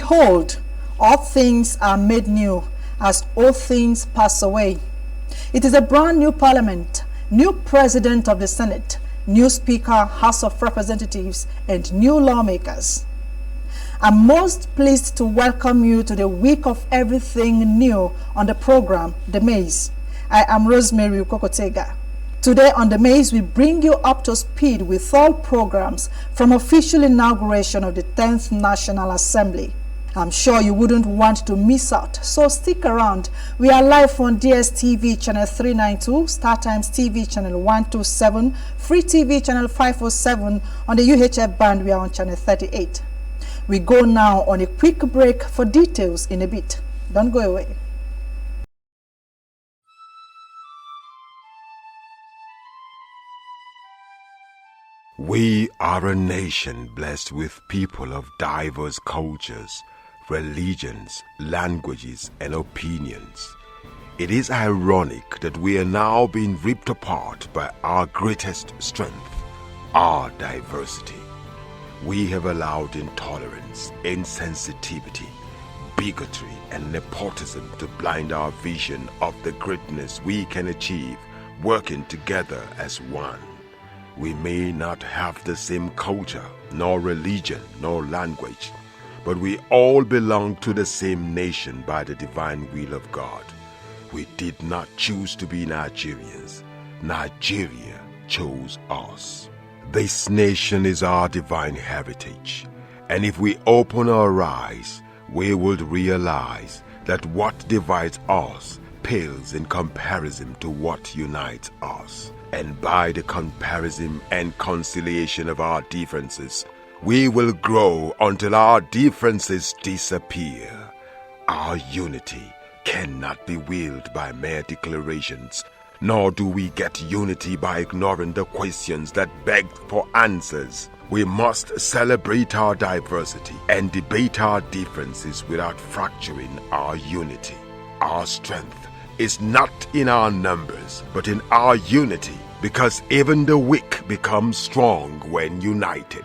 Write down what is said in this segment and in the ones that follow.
Behold, all things are made new, as all things pass away. It is a brand new parliament, new president of the Senate, new Speaker, House of Representatives, and new lawmakers. I'm most pleased to welcome you to the week of everything new on the program, The Mace. I am Rosemary Ukokotega. Today on The Mace, we bring you up to speed with all programs from official inauguration of the 10th National Assembly. I'm sure you wouldn't want to miss out, so stick around. We are live on DSTV channel 392, StarTimes TV channel 127, Free TV channel 507. On the UHF band, we are on channel 38. We go now on a quick break for details in a bit. Don't go away. We are a nation blessed with people of diverse cultures, religions, languages, and opinions. It is ironic that we are now being ripped apart by our greatest strength, our diversity. We have allowed intolerance, insensitivity, bigotry, and nepotism to blind our vision of the greatness we can achieve working together as one. We may not have the same culture, nor religion, nor language, but we all belong to the same nation by the divine will of God. We did not choose to be Nigerians. Nigeria chose us. This nation is our divine heritage, and if we open our eyes, we would realize that what divides us pales in comparison to what unites us. And by the comparison and conciliation of our differences, we will grow until our differences disappear. Our unity cannot be willed by mere declarations, nor do we get unity by ignoring the questions that beg for answers. We must celebrate our diversity and debate our differences without fracturing our unity. Our strength is not in our numbers, but in our unity, because even the weak become strong when united.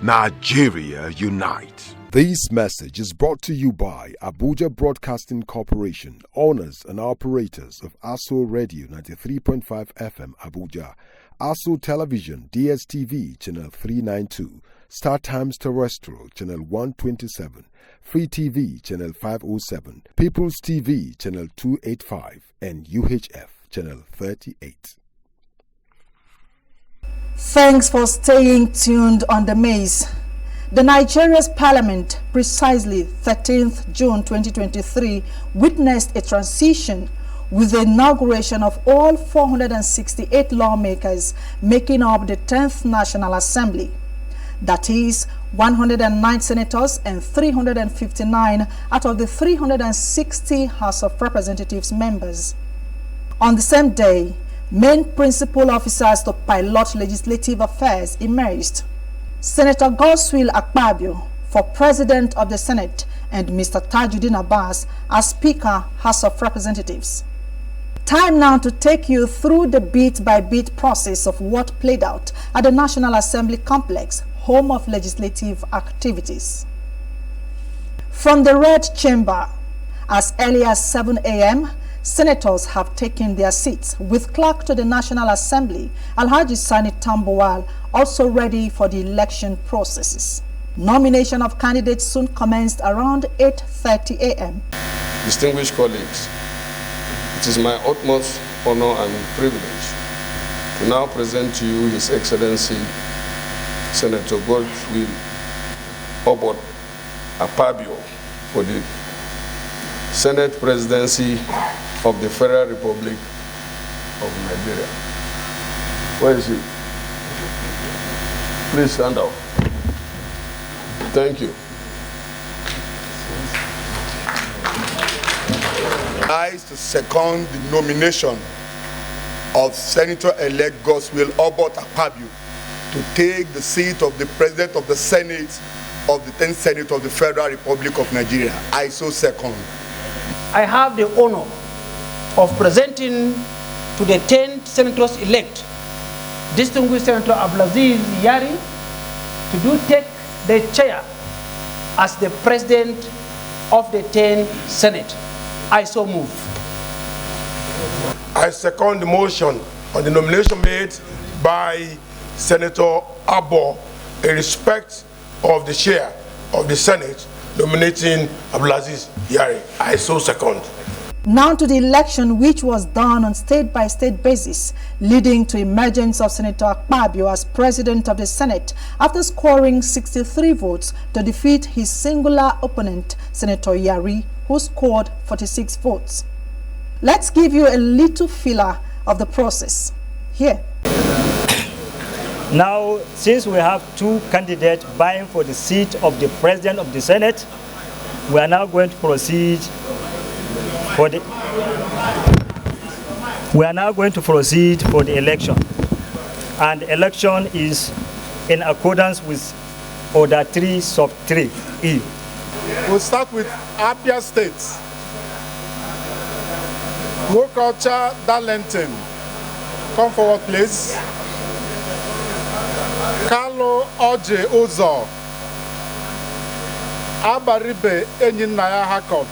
Nigeria unite. This message is brought to you by Abuja Broadcasting Corporation, owners and operators of ASO Radio 93.5 FM Abuja, ASO Television DSTV Channel 392, StarTimes Terrestrial Channel 127, Free TV Channel 507, People's TV Channel 285, and UHF Channel 38. Thanks for staying tuned on The Mace. The Nigeria's parliament, precisely 13th June 2023, witnessed a transition with the inauguration of all 468 lawmakers making up the 10th National Assembly. That is, 109 senators and 359 out of the 360 House of Representatives members. On the same day, main principal officers to pilot legislative affairs emerged. Senator Godswill Akpabio for President of the Senate and Mr. Tajuddin Abbas as Speaker, House of Representatives. Time now to take you through the bit-by-bit process of what played out at the National Assembly complex, home of legislative activities. From the Red Chamber, as early as 7 a.m., senators have taken their seats, with Clerk to the National Assembly, Alhaji Sani Tambuwal, also ready for the election processes. Nomination of candidates soon commenced around 8:30 a.m. Distinguished colleagues, it is my utmost honor and privilege to now present to you His Excellency Senator Godswill Akpabio for the Senate Presidency of the Federal Republic of Nigeria. Where is he? Please stand up. Thank you. I to second the nomination of Senator-elect Godswill Akpabio to take the seat of the President of the Senate of the 10th Senate of the Federal Republic of Nigeria. I so second. I have the honor of presenting to the 10th Senators-elect, distinguished Senator Abdulaziz Yari, to take the chair as the President of the 10th Senate. I so move. I second the motion on the nomination made by Senator Abo in respect of the chair of the Senate nominating Abdulaziz Yari. I so second. Now to the election, which was done on state-by-state basis, leading to emergence of Senator Akpabio as President of the Senate after scoring 63 votes to defeat his singular opponent, Senator Yari, who scored 46 votes. Let's give you a little filler of the process. Here. Now, since we have two candidates vying for the seat of the President of the Senate, we are now going to proceed for the election, and the election is in accordance with Order 3 Sub 3E. We'll start with Abia State. Wokulcha Darlington, come forward, please. Carlo Oje Uzo, Abaribe Enyinaya Hakot.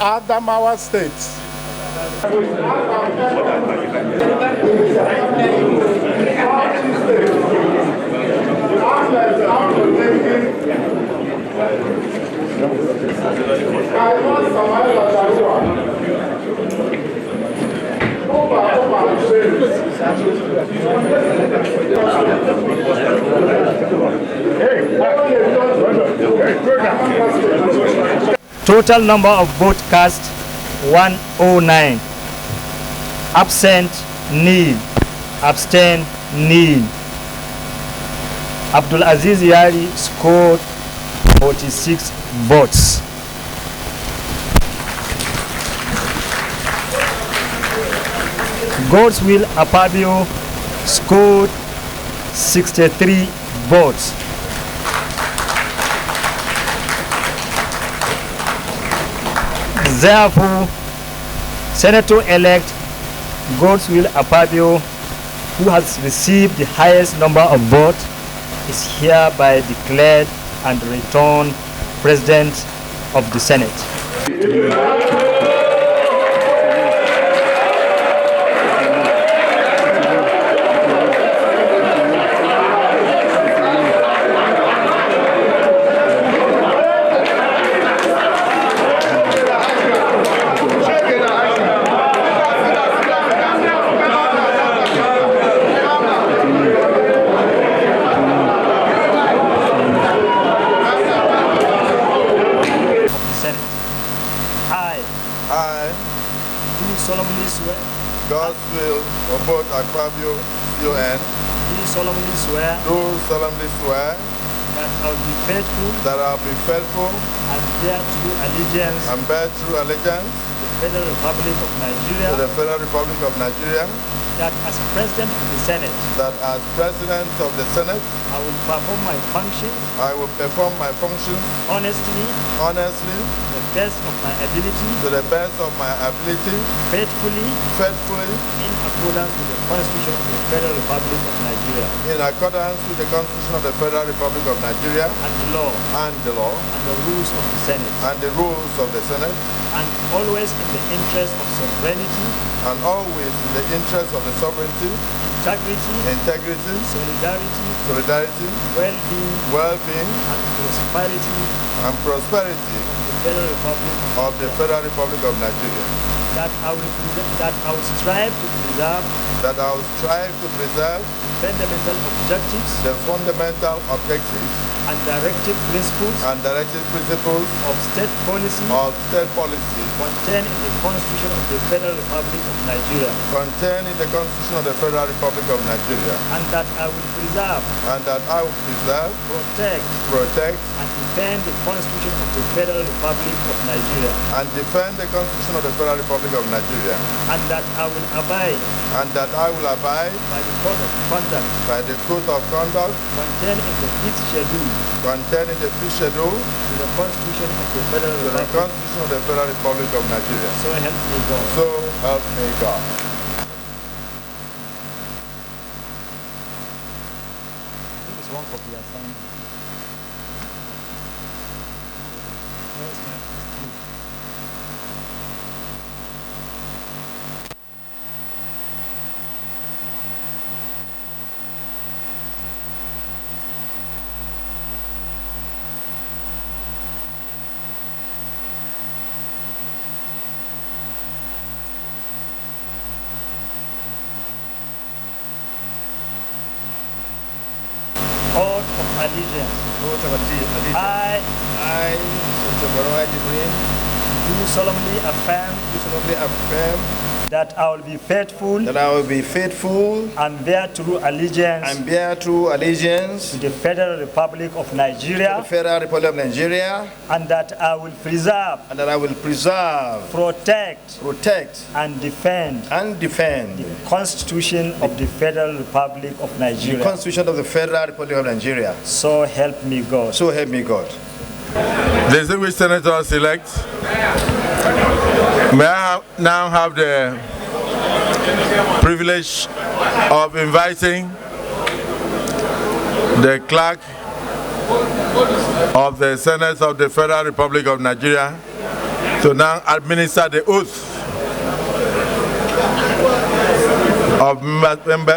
Adamawa State. Total number of votes cast 109. Absent nil. Abstain nil. Abdulaziz Yari scored 46 votes. Godswill Akpabio scored 63 votes. Therefore, Senator-elect Godswill Akpabio, who has received the highest number of votes, is hereby declared and returned President of the Senate. Solemnly swear. Godswill Akpabio, C.O.N. Do solemnly swear. Do solemnly swear. That I will be faithful. That I will be faithful. And bear true allegiance. And bear true allegiance. To the Federal Republic of Nigeria. To the Federal Republic of Nigeria. That as President of the Senate. That as President of the Senate. I will perform my functions. I will perform my functions. Honestly. Honestly. To the best of my ability. To the best of my ability. Faithfully. Faithfully. In accordance with the Constitution of the Federal Republic of Nigeria. In accordance with the Constitution of the Federal Republic of Nigeria. And the law. And the law. And the rules of the Senate. And the rules of the Senate. And always in the interest of sovereignty. And always in the interest of the sovereignty. Integrity. Solidarity. Well-being. And prosperity. Of the Federal Republic of Nigeria. That I will strive to preserve. The fundamental objectives. And directive principles. Of state policy. Contained in the Constitution of the Federal Republic of Nigeria. And that I will preserve. Protect. And defend the Constitution of the Federal Republic of Nigeria. And that I will abide. By the code of conduct. Contained in the fifth schedule. To the Constitution of the Federal Republic of Nigeria. So help me God. So help me God. This is one copy I signed. oath of allegiance. Oath of allegiance. I, Senator Barrow Jibrin, do solemnly affirm that I will be faithful and bear true allegiance to the Federal Republic of Nigeria, and that I will preserve, protect, and defend the Constitution of the Federal Republic of Nigeria. So help me God. Distinguished Senators-elect, may I now have the privilege of inviting the clerk of the Senate of the Federal Republic of Nigeria to now administer the oath of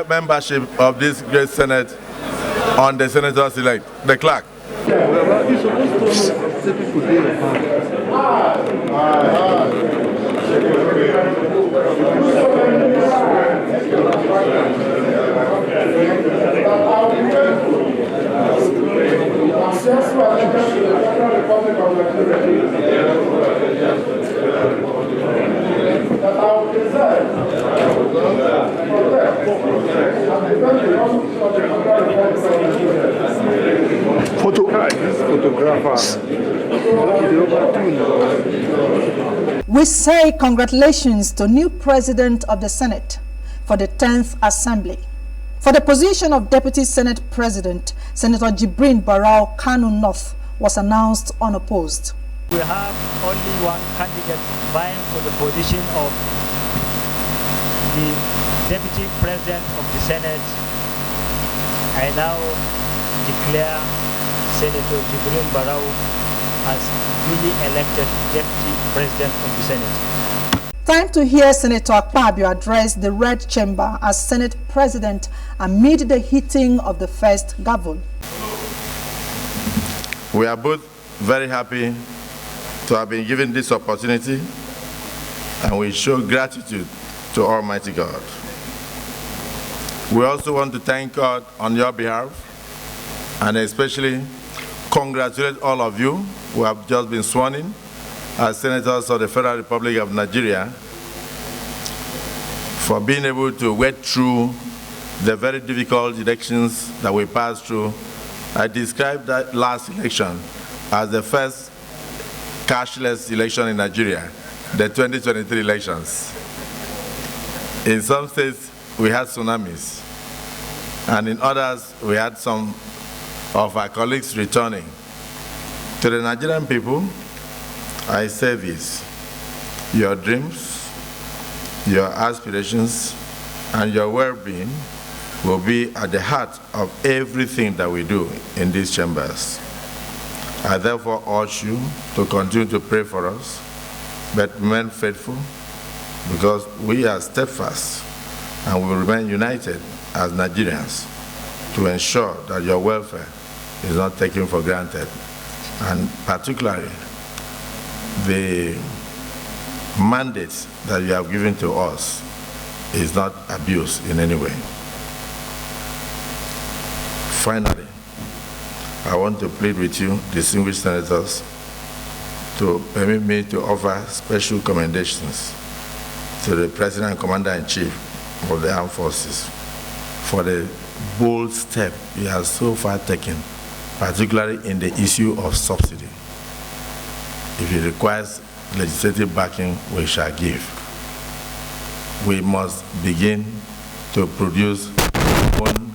membership of this great Senate on the Senators-elect. The clerk. We say congratulations to new President of the Senate for the 10th Assembly. For the position of Deputy Senate President, Senator Jibrin Barrow Kano North was announced unopposed. We have only one candidate vying for the position of the Deputy President of the Senate. I now declare Senator Jibrin Barrow as duly elected Deputy President of the Senate. Time to hear Senator Akpabio address the Red Chamber as Senate President amid the heating of the first gavel. We are both very happy to have been given this opportunity, and we show gratitude to Almighty God. We also want to thank God on your behalf, and especially congratulate all of you who have just been sworn in as senators of the Federal Republic of Nigeria for being able to wade through the very difficult elections that we passed through. I described that last election as the first cashless election in Nigeria, the 2023 elections. In some states, we had tsunamis, and in others, we had some of our colleagues returning. To the Nigerian people, I say this: your dreams, your aspirations, and your well-being will be at the heart of everything that we do in these chambers. I therefore urge you to continue to pray for us, but remain faithful, because we are steadfast and will remain united as Nigerians to ensure that your welfare is not taken for granted, and particularly the mandate that you have given to us is not abused in any way. Finally, I want to plead with you, distinguished senators, to permit me to offer special commendations to the President and Commander-in-Chief of the Armed Forces for the bold step he has so far taken, particularly in the issue of subsidy. If it requires legislative backing, we shall give. We must begin to produce our own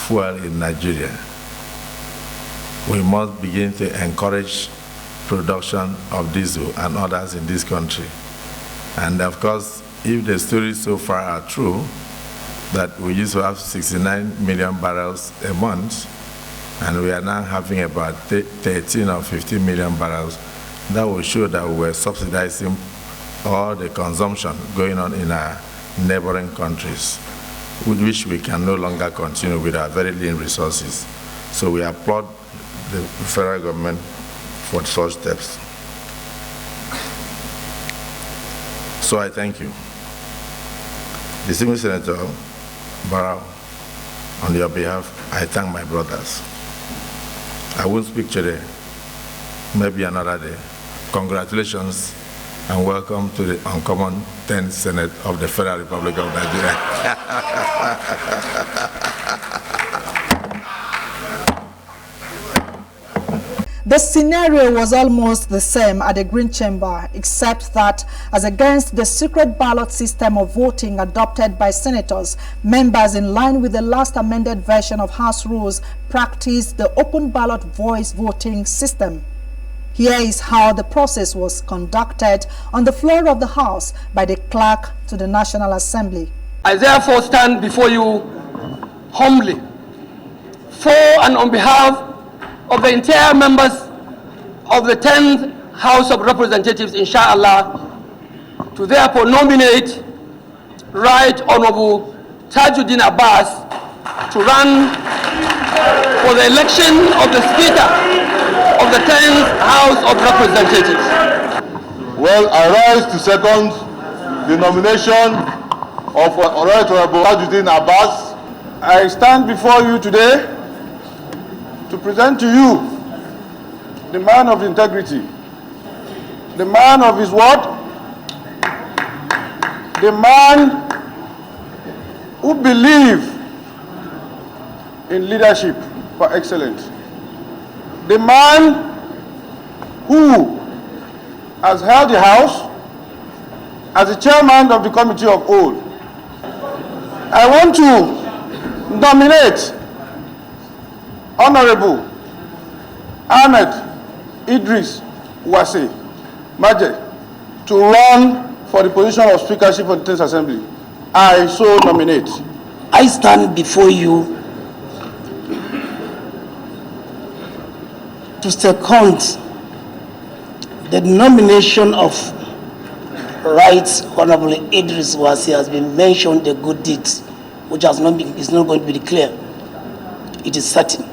fuel in Nigeria. We must begin to encourage production of diesel and others in this country. And of course, if the stories so far are true, that we used to have 69 million barrels a month, and we are now having about 13 or 15 million barrels, that will show that we were subsidizing all the consumption going on in our neighboring countries, with which we can no longer continue with our very lean resources. So we applaud the federal government for such steps. So I thank you. Distinguished Senator Barrow, on your behalf, I thank my brothers. I won't speak today, maybe another day. Congratulations and welcome to the uncommon 10th Senate of the Federal Republic of Nigeria. The scenario was almost the same at the Green Chamber, except that, as against the secret ballot system of voting adopted by senators, members in line with the last amended version of House rules practiced the open ballot voice voting system. Here is how the process was conducted on the floor of the House by the clerk to the National Assembly. I therefore stand before you humbly for and on behalf of the entire members of the 10th House of Representatives, inshallah, to therefore nominate Right Honorable Tajuddin Abbas to run for the election of the Speaker of the 10th House of Representatives. Well, I rise to second the nomination of Right Honorable Tajuddin Abbas. I stand before you today to present to you the man of integrity, the man of his word, the man who believes in leadership for excellence, the man who has held the House as the chairman of the Committee of Oath. I want to nominate Honorable Ahmed Idris Wase Maje to run for the position of Speakership of the 10th Assembly. I so nominate. I stand before you to second the nomination of Right Honorable Idris Wase. Has been mentioned the good deeds, which has not been, is not going to be declared. It is certain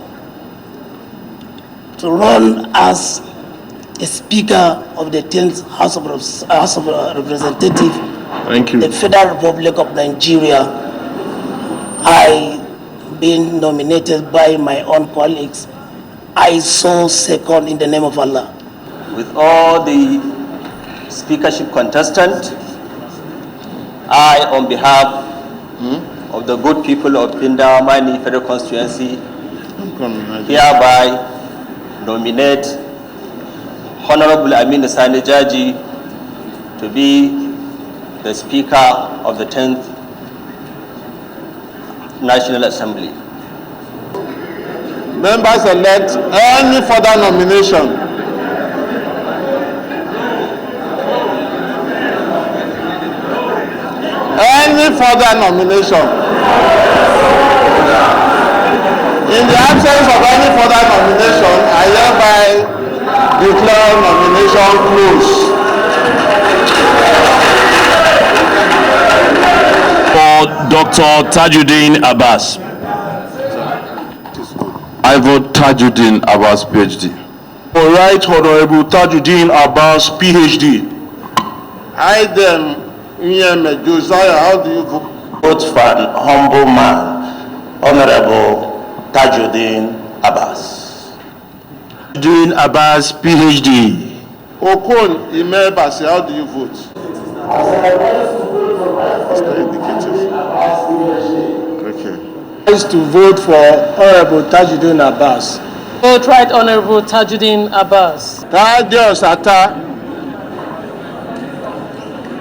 to run as a Speaker of the 10th House of Representatives, Thank you. the Federal Republic of Nigeria. I, being nominated by my own colleagues, I so second in the name of Allah. With all the speakership contestants, I, on behalf of the good people of Pinda Mani Federal Constituency, hereby nominate Honorable Amin Sani Jaji to be the Speaker of the 10th National Assembly. Members elect, any further nomination? Any further nomination? In the absence of any further nomination, I hereby declare nomination closed. For Dr. Tajuddin Abbas. I vote Tajuddin Abbas, PhD. For Right Honorable Tajuddin Abbas, PhD. I then, Josiah, how do you vote? Vote for an humble man, Honorable Tajuddin Abbas. Tajuddin Abbas, PhD. Okon Imebasi, how do you vote? Mr. Indicative. Okay. Is to vote for Honorable Tajuddin Abbas. Vote Right Honorable Tajuddin Abbas. Tadios Ata.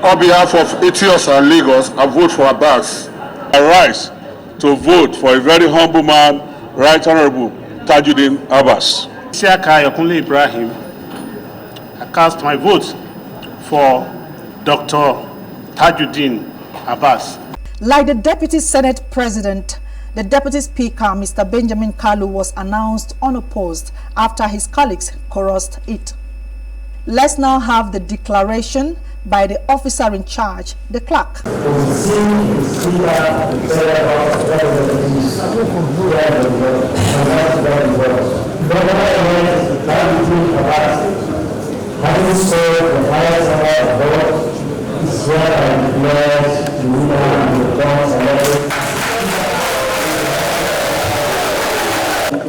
On behalf of Etios and Lagos, I vote for Abbas. I rise to vote for a very humble man, Right Honorable Tajuddin Abbas. Siaka Yokunle Ibrahim. I cast my vote for Dr. Tajuddin Abbas. Like the Deputy Senate President, the Deputy Speaker, Mr. Benjamin Kalu, was announced unopposed after his colleagues chorused it. Let's now have the declaration by the officer in charge, the clerk. Having served the highest order of God, is hereby declared the winner and the bonds elected.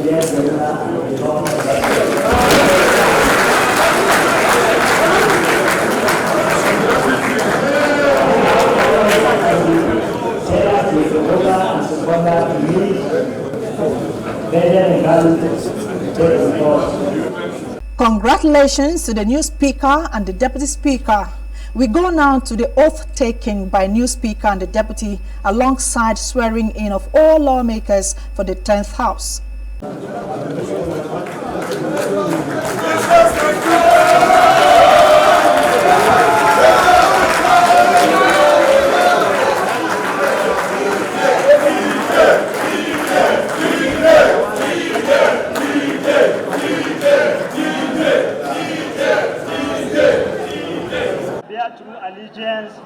Yes, the winner and the bonds Congratulations to the new Speaker and the Deputy Speaker. We go now to the oath taking by new Speaker and the Deputy, alongside swearing in of all lawmakers for the 10th House.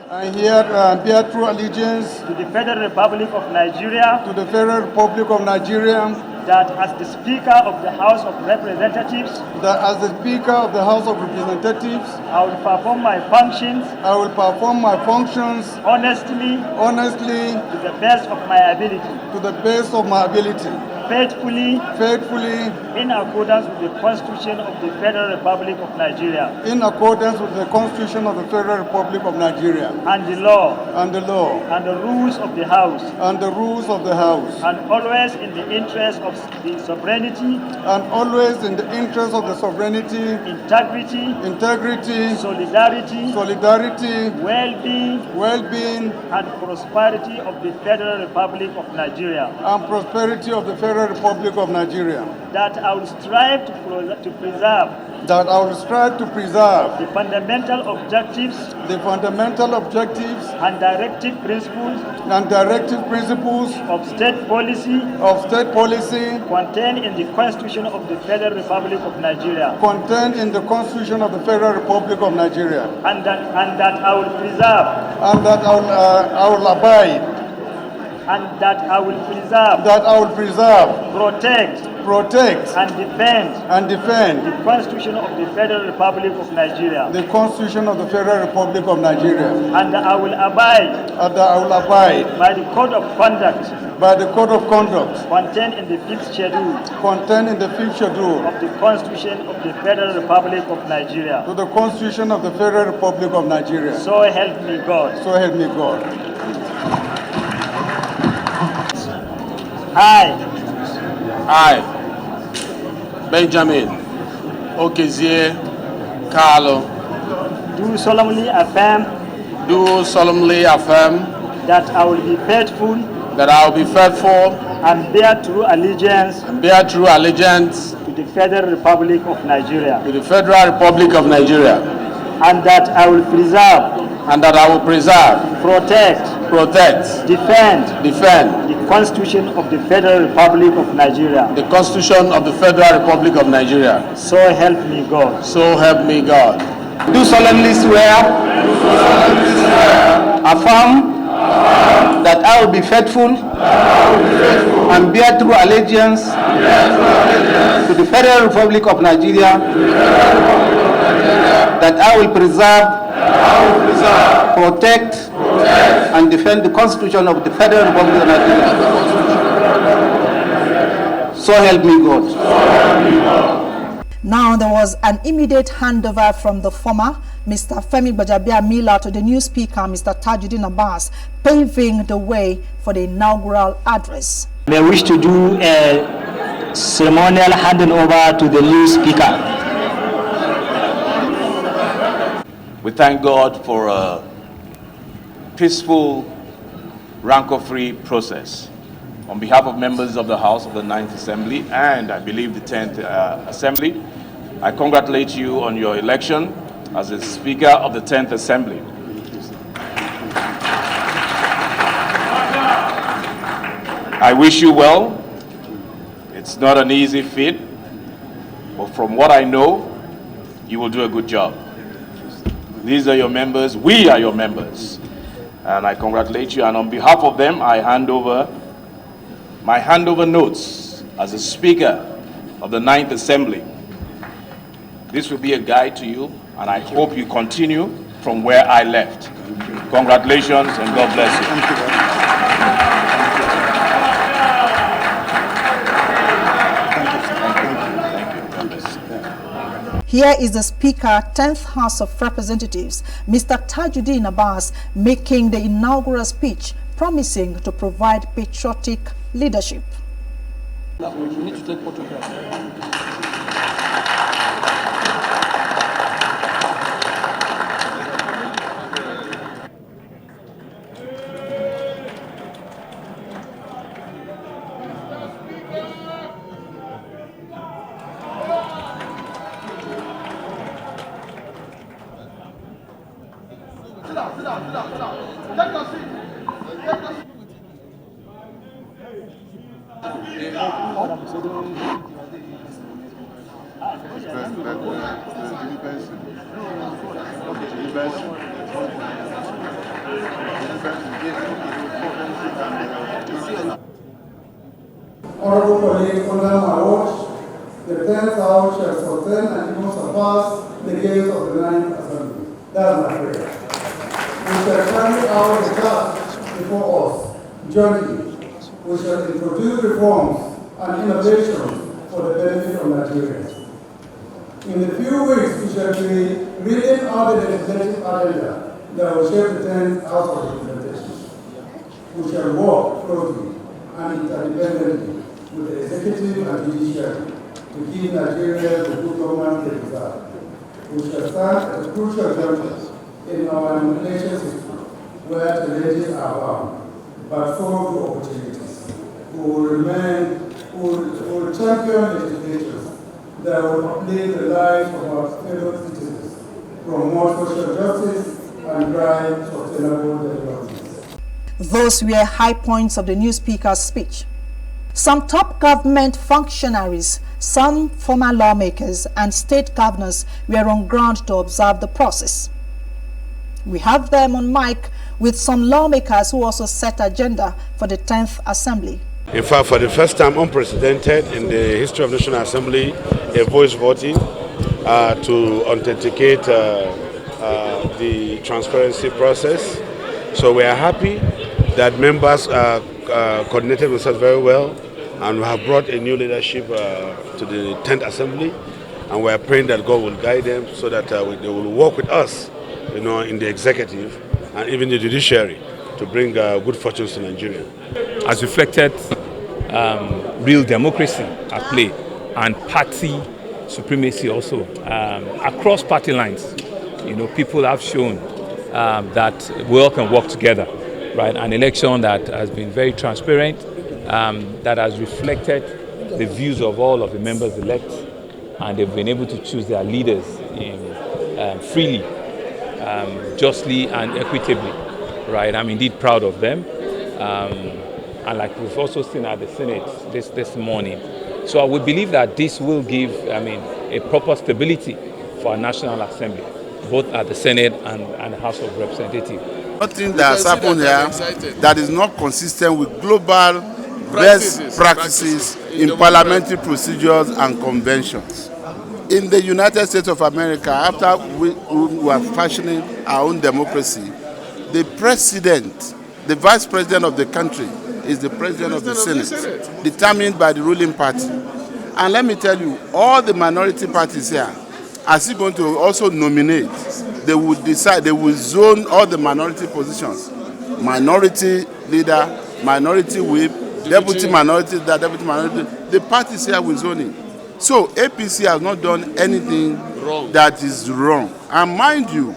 I here bear true allegiance to the Federal Republic of Nigeria, to the Federal Republic of Nigeria, that as the Speaker of the House of Representatives, that as the Speaker of the House of Representatives, I will perform my functions honestly, to the best of my ability, faithfully, in accordance with the Constitution of the Federal Republic of Nigeria, in accordance with the Constitution of the Federal Republic of Nigeria, and the law, and the rules of the House, and always in the interest of the sovereignty, integrity, solidarity, well-being, and prosperity of the Federal Republic of Nigeria, that I will strive to preserve the fundamental objectives and directive principles of state policy contained in the Constitution of the Federal Republic of Nigeria, and that I will preserve, protect, and defend the Constitution of the Federal Republic of Nigeria, and that I will abide by the code of conduct contained in the fifth schedule of the Constitution of the Federal Republic of Nigeria. So help me God. I, Benjamin Okezie Carlo, do solemnly affirm that I will be faithful and bear true allegiance to the Federal Republic of Nigeria, and that I will preserve, protect, defend the Constitution of the Federal Republic of Nigeria. So help me God. Do solemnly swear, affirm that I will be faithful and bear true allegiance to the Federal Republic of Nigeria, that I will preserve, protect, and defend the Constitution of the Federal Republic of Nigeria. So help me God. Now there was an immediate handover from the former Mr. Femi Gbajabiamila to the new Speaker, Mr. Tajuddin Abbas, paving the way for the inaugural address. I wish to do a ceremonial handing over to the new Speaker. We thank God for a peaceful, rancor-free process. On behalf of members of the House of the 9th Assembly and I believe the 10th Assembly, I congratulate you on your election as the Speaker of the 10th Assembly. I wish you well. It's not an easy feat, but from what I know, you will do a good job. These are your members, we are your members, and I congratulate you, and on behalf of them, I hand over my handover notes as the Speaker of the 9th Assembly. This will be a guide to you, and I hope you continue from where I left. Congratulations, and God bless you. Here is the Speaker, 10th House of Representatives, Mr. Tajuddin Abbas, making the inaugural speech, promising to provide patriotic leadership. We need to take photographs. Honorable colleagues, under my watch, the 10th House shall sustain and even surpass the gains of the 9th Assembly. That's my prayer. We shall carry out the task before us jointly. We shall introduce reforms and innovations for the benefit of Nigerians. In a few weeks, we shall be reading out the legislative agenda that will shape the 10th House of Representatives. We shall work closely and interdependently with the executive and judiciary to give Nigerians the good government they deserve. We shall stand at a crucial juncture in our nation's history where challenges are bound, but full of opportunities. We will champion legislations that will uplift the lives of our fellow citizens, promote social justice, and drive sustainable development. Those were high points of the new speaker's speech. Some top government functionaries, some former lawmakers, and state governors were on ground to observe the process. We have them on mic with some lawmakers who also set agenda for the 10th Assembly. In fact, for the first time unprecedented in the history of National Assembly, a voice voting to authenticate the transparency process. So we are happy that members coordinated themselves very well, and we have brought a new leadership to the 10th Assembly, and we are praying that God will guide them so that they will work with us, in the executive and even the judiciary to bring good fortunes to Nigeria. As reflected, real democracy at play and party supremacy also across party lines. People have shown that we all can work together. Right, an election that has been very transparent, that has reflected the views of all of the members elect, and they've been able to choose their leaders freely, justly, and equitably. Right, I'm indeed proud of them, and like we've also seen at the Senate this morning. So we believe that this will give, a proper stability for our National Assembly, both at the Senate and the House of Representatives. Nothing that has happened here that is not consistent with global best practices in parliamentary procedures and conventions. In the United States of America, after we were fashioning our own democracy, the president, the vice president of the country, is the president of the Senate, determined by the ruling party. And let me tell you, all the minority parties here are still going to also nominate. They will decide, they will zone all the minority positions. Minority leader, minority whip, deputy minority leader, deputy minority. The parties here will zone it. So APC has not done anything that is wrong. And mind you,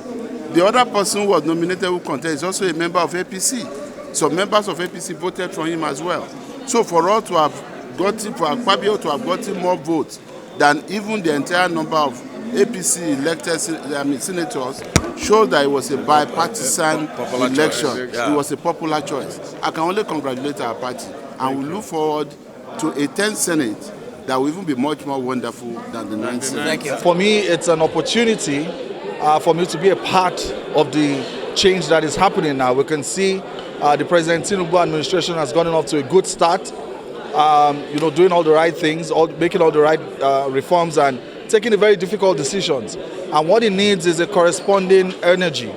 the other person who was nominated who contest is also a member of APC. So members of APC voted for him as well. So for us to have gotten, for Akpabio to have gotten more votes than even the entire number of APC elected senators showed that it was a bipartisan election. It was a popular choice. I can only congratulate our party, and we look forward to a 10th Senate that will even be much more wonderful than the 9th Senate. Thank you. For me, it's an opportunity for me to be a part of the change that is happening now. We can see the President Tinubu administration has gotten off to a good start, doing all the right things, making all the right reforms, and taking the very difficult decisions. And what it needs is a corresponding energy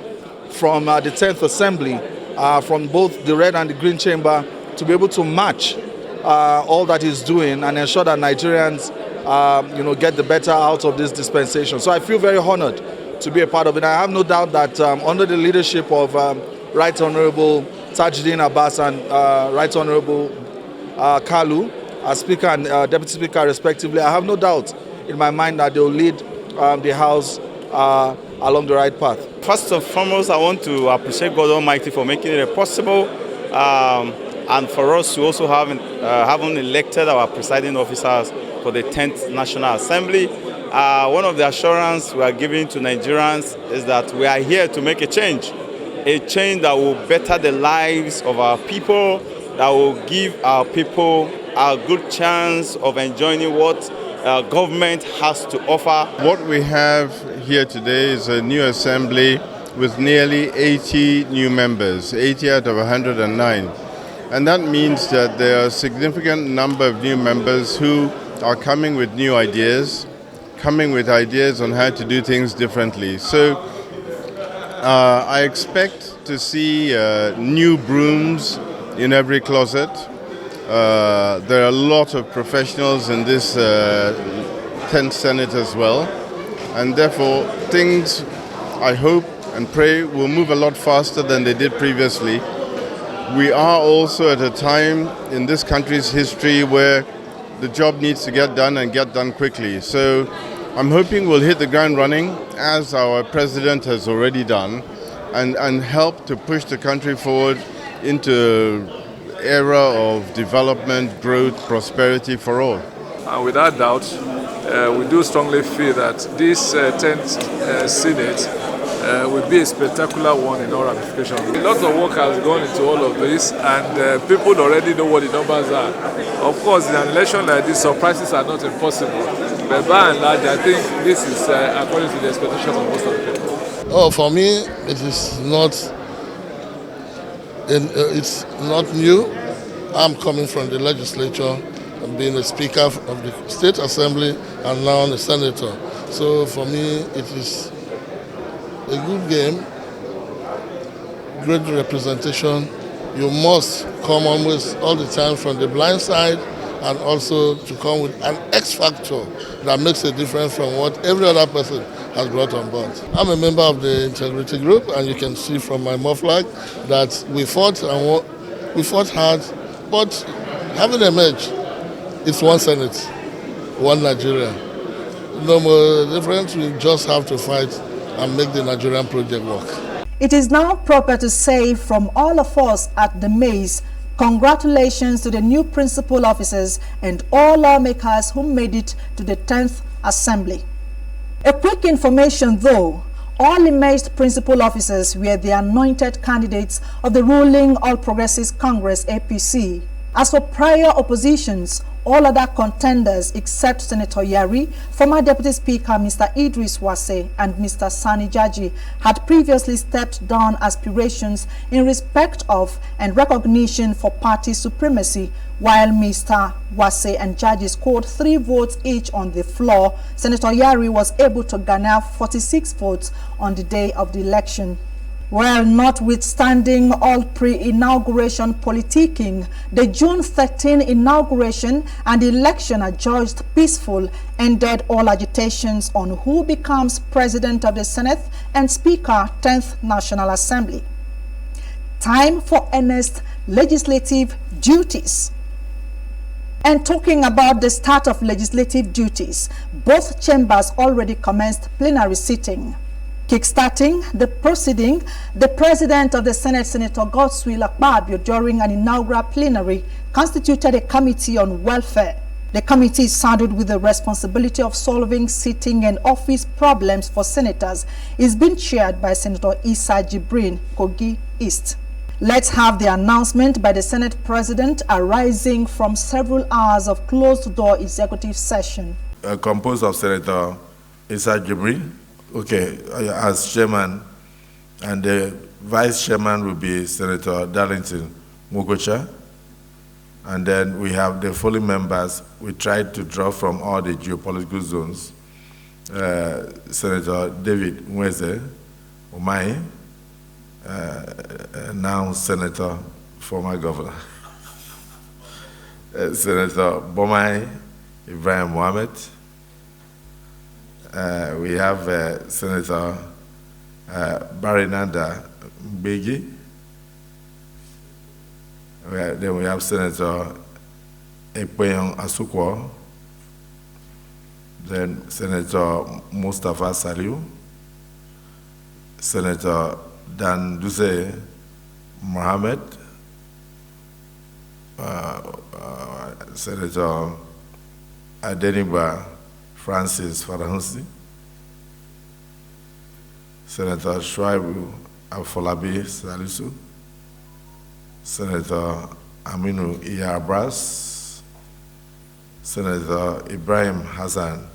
from the 10th Assembly, from both the red and the green chamber, to be able to match all that he's doing and ensure that Nigerians get the better out of this dispensation. So I feel very honored to be a part of it. I have no doubt that under the leadership of Right Honorable Tajuddin Abbas and Right Honorable Kalu, as Speaker and Deputy Speaker respectively, I have no doubt in my mind that they will lead the House along the right path. First and foremost, I want to appreciate God Almighty for making it possible, and for us to also having elected our presiding officers for the 10th National Assembly. One of the assurances we are giving to Nigerians is that we are here to make a change. a change that will better the lives of our people, that will give our people a good chance of enjoying what government has to offer. What we have here today is a new assembly with nearly 80 new members, 80 out of 109. And that means that there are a significant number of new members who are coming with new ideas, coming with ideas on how to do things differently. So I expect to see new brooms in every closet. There are a lot of professionals in this 10th Senate as well. And therefore, things, I hope and pray, will move a lot faster than they did previously. We are also at a time in this country's history where the job needs to get done and get done quickly. So I'm hoping we'll hit the ground running, as our president has already done, and help to push the country forward into an era of development, growth, prosperity for all. And without doubt, we do strongly feel that this 10th Senate will be a spectacular one in all ramifications. A lot of work has gone into all of this, and people already know what the numbers are. Of course, in an election like this, surprises are not impossible. But by and large, I think this is according to the expectation of most of the people. Oh, for me, it is not. It's not new. I'm coming from the legislature, and being a speaker of the State Assembly, and now a senator. So for me, it is a good game, great representation. You must come almost all the time from the blind side, and also to come with an X factor that makes a difference from what every other person has brought on board. I'm a member of the Integrity Group, and you can see from my muffler that we fought hard, but having emerged, it's one Senate, one Nigeria. No more difference, we just have to fight and make the Nigerian project work. It is now proper to say from all of us at the Mace, congratulations to the new principal officers and all lawmakers who made it to the 10th Assembly. A quick information though, all emerged principal officers were the anointed candidates of the ruling All Progressives Congress APC. As for prior oppositions, all other contenders except Senator Yari, former Deputy Speaker Mr. Idris Wase and Mr. Sani Jaji had previously stepped down aspirations in respect of and recognition for party supremacy. While Mr. Wase and Jaji scored 3 votes each on the floor, Senator Yari was able to garner 46 votes on the day of the election. Well, notwithstanding all pre-inauguration politicking, the June 13 inauguration and election adjudged peaceful ended all agitations on who becomes President of the Senate and Speaker 10th National Assembly. Time for earnest legislative duties. And talking about the start of legislative duties, both chambers already commenced plenary sitting. Kickstarting the proceeding, the President of the Senate, Senator Godswill Akpabio, during an inaugural plenary, constituted a committee on welfare. The committee is saddled with the responsibility of solving sitting and office problems for senators. It's been chaired by Senator Issa Jibrin, Kogi East. Let's have the announcement by the Senate President arising from several hours of closed-door executive session. Composed of Senator Issa Jibrin, okay, as chairman, and the vice chairman will be Senator Darlington Mukocha. And then we have the following members. We tried to draw from all the geopolitical zones. Senator David Mweze Umai, now Senator, former governor. Senator Bomai Ibrahim Mohammed. We have Senator Barinanda Mbegi. Then we have Senator Ekpeyon Asukwo. Then Senator Mustafa Saliu. Senator Dan Duse Mohammed. Senator Adeniba Francis Farahusi. Senator Shuaibu Afolabi Salisu, Senator Aminu Iyabras, Senator Ibrahim Hassan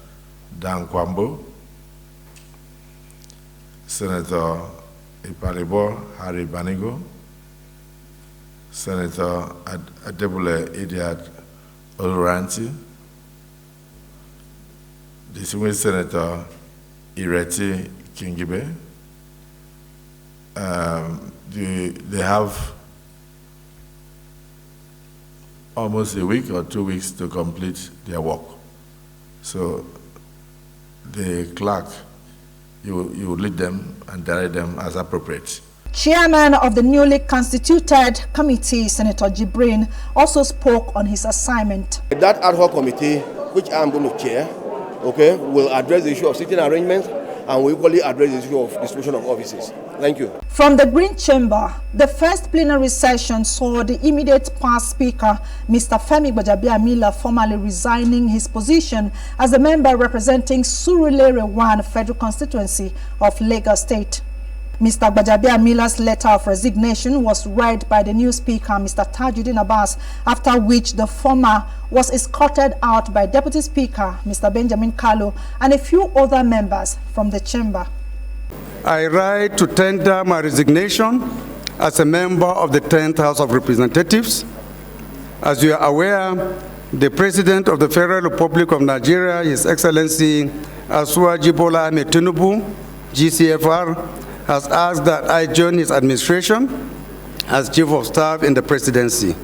Dankwambo, Senator Ipalibo Harry Banigo, Senator Adebule Idiad Oluranti, distinguished Senator Ireti Kingibe. They have almost a week or 2 weeks to complete their work. So the clerk, you lead them and direct them as appropriate. Chairman of the newly constituted committee, Senator Jibrin, also spoke on his assignment. That ad hoc committee, which I'm going to chair, will address the issue of seating arrangements and will equally address the issue of distribution of offices. Thank you. From the Green Chamber, the first plenary session saw the immediate past speaker, Mr. Femi Gbajabiamila, formally resigning his position as a member representing Surulere 1 Federal Constituency of Lagos State. Mr. Gbajabiamila's letter of resignation was read by the new speaker, Mr. Tajuddin Abbas, after which the former was escorted out by Deputy Speaker, Mr. Benjamin Kalu, and a few other members from the chamber. I write to tender my resignation as a member of the 10th House of Representatives. As you are aware, the President of the Federal Republic of Nigeria, His Excellency Asiwaju Bola Ahmed Tinubu, GCFR, has asked that I join his administration as Chief of Staff in the Presidency.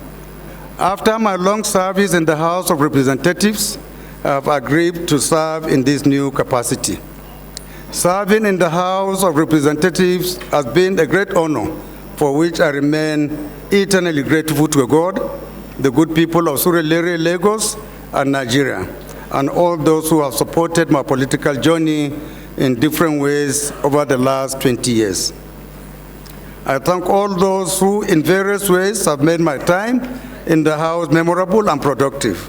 After my long service in the House of Representatives, I have agreed to serve in this new capacity. Serving in the House of Representatives has been a great honor, for which I remain eternally grateful to God, the good people of Surulere, Lagos, and Nigeria, and all those who have supported my political journey in different ways over the last 20 years. I thank all those who in various ways have made my time in the House memorable and productive.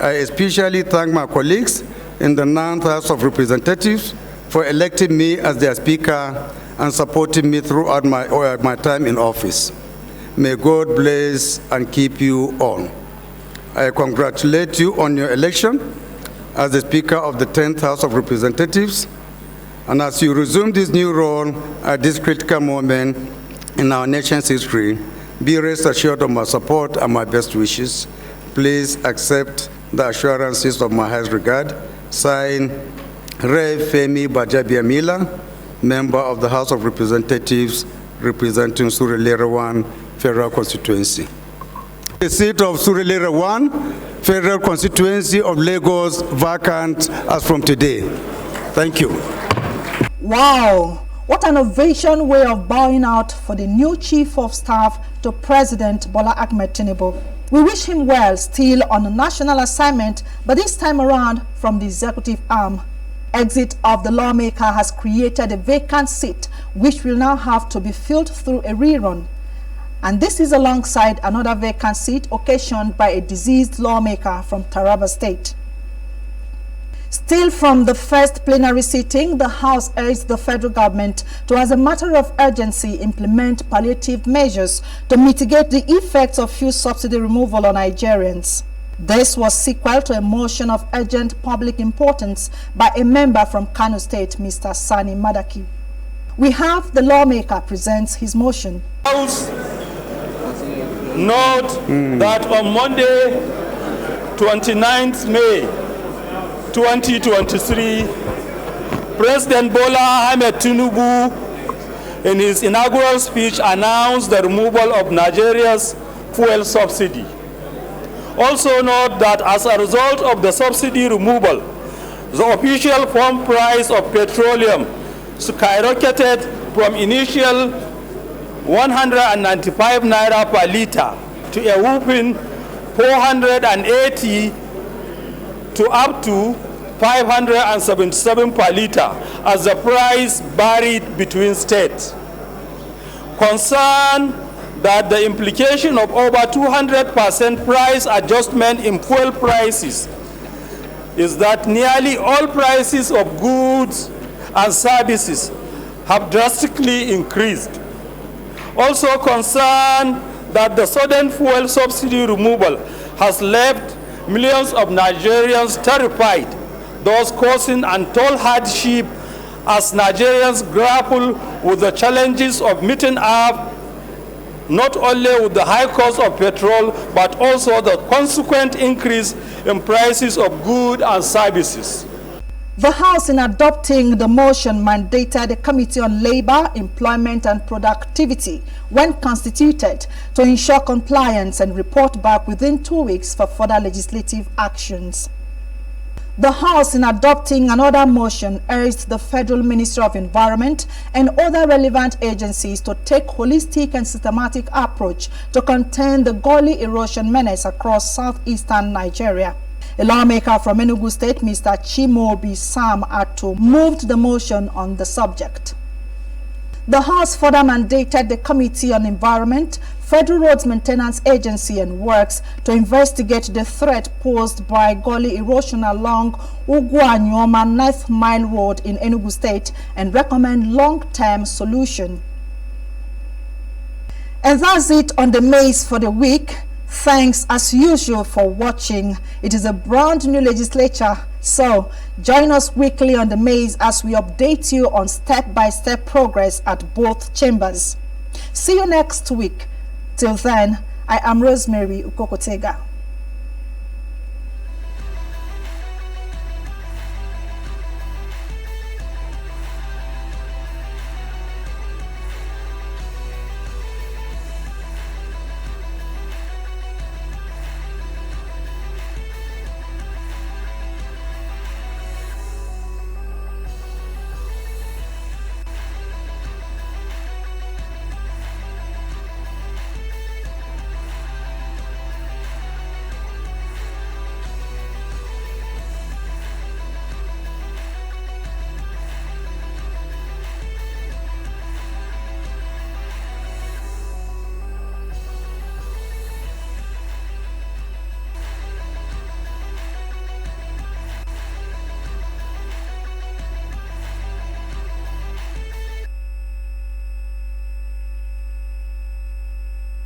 I especially thank my colleagues in the 9th House of Representatives for electing me as their Speaker and supporting me throughout my time in office. May God bless and keep you all. I congratulate you on your election as the Speaker of the 10th House of Representatives. And as you resume this new role at this critical moment in our nation's history, be rest assured of my support and my best wishes. Please accept the assurances of my highest regard. Signed, Rev. Femi Gbajabiamila, member of the House of Representatives representing Surulere 1 Federal Constituency. The seat of Surulere 1 Federal Constituency of Lagos vacant as from today. Thank you. Wow, what an ovation way of bowing out for the new Chief of Staff to President Bola Ahmed Tinubu. We wish him well still on a national assignment, but this time around from the executive arm. Exit of the lawmaker has created a vacant seat which will now have to be filled through a rerun. And this is alongside another vacant seat occasioned by a deceased lawmaker from Taraba State. Still from the first plenary sitting, the House urged the federal government to, as a matter of urgency, implement palliative measures to mitigate the effects of fuel subsidy removal on Nigerians. This was sequel to a motion of urgent public importance by a member from Kano State, Mr. Sani Madaki. We have the lawmaker presents his motion. House note that on Monday, 29th May, 2023, President Bola Ahmed Tinubu, in his inaugural speech, announced the removal of Nigeria's fuel subsidy. Also note that as a result of the subsidy removal, the official pump price of petroleum skyrocketed from initial 195 naira per liter to a whopping 480 to up to 577 per liter as the price varied between states. Concern that the implication of over 200% price adjustment in fuel prices is that nearly all prices of goods and services have drastically increased. Also concerned that the sudden fuel subsidy removal has left millions of Nigerians terrified, thus causing untold hardship as Nigerians grapple with the challenges of meeting up not only with the high cost of petrol, but also the consequent increase in prices of goods and services. The House, in adopting the motion, mandated the Committee on Labor, Employment and Productivity, when constituted, to ensure compliance and report back within 2 weeks for further legislative actions. The House, in adopting another motion, urged the Federal Ministry of Environment and other relevant agencies to take holistic and systematic approach to contain the gully erosion menace across southeastern Nigeria. A lawmaker from Enugu State, Mr. Chimobi Sam Ato, moved the motion on the subject. The House further mandated the Committee on Environment, Federal Roads Maintenance Agency and Works to investigate the threat posed by gully erosion along Ugwanyoma 9th Mile Road in Enugu State and recommend long-term solution. And that's it on the Mace for the week. Thanks as usual for watching. It is a brand new legislature, so join us weekly on the Mace as we update you on step-by-step progress at both chambers. See you next week. Till then, I am Rosemary Ukokotega.